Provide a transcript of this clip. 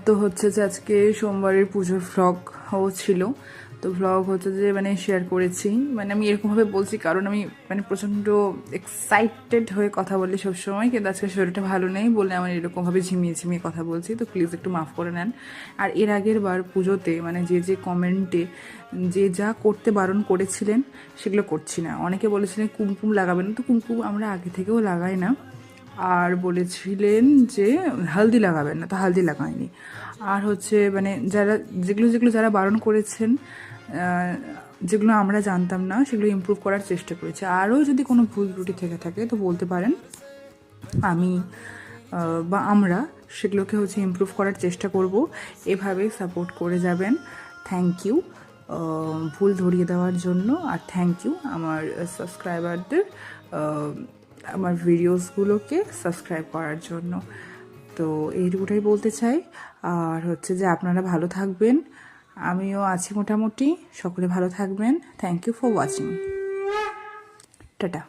তো হচ্ছে যে আজকে সোমবারের পুজোর ভ্লগও ছিল। তো ভ্লগ হচ্ছে যে মানে শেয়ার করেছি, মানে আমি এরকমভাবে বলছি কারণ আমি মানে প্রচণ্ড এক্সাইটেড হয়ে কথা বলি সবসময়, কিন্তু আজকে শরীরটা ভালো নেই বলে আমার এরকমভাবে ঝিমিয়ে ঝিমিয়ে কথা বলছি। তো প্লিজ একটু মাফ করে নেন। আর এর আগের বার পুজোতে মানে যে কমেন্টে যে যা করতে বারণ করেছিলেন সেগুলো করছি না। অনেকে বলেছিলেন কুমকুম লাগাবেন, তো কুমকুম আমরা আগে থেকেও লাগাই না। আর বলেছিলেন যে হালদি লাগাবেন না, তো হালদি লাগায়নি। আর হচ্ছে মানে যেগুলো যারা বারণ করেছেন, যেগুলো আমরা জানতাম না সেগুলো ইমপ্রুভ করার চেষ্টা করেছি। আরও যদি কোনো ভুল ত্রুটি থেকে থাকে তো বলতে পারেন, আমি বা আমরা সেগুলোকে হচ্ছে ইমপ্রুভ করার চেষ্টা করব। এভাবেই সাপোর্ট করে যাবেন। থ্যাংক ইউ ভুল ধরিয়ে দেওয়ার জন্য, আর থ্যাংক ইউ আমার সাবস্ক্রাইবারদের আমার ভিডিওসগুলোকে সাবস্ক্রাইব করার জন্য। তো এইটুকুটাই বলতে চাই। আর হচ্ছে যে আপনারা ভালো থাকবেন, আমিও আছি মোটামুটি। সকলে ভালো থাকবেন। Thank you for watching. Tata.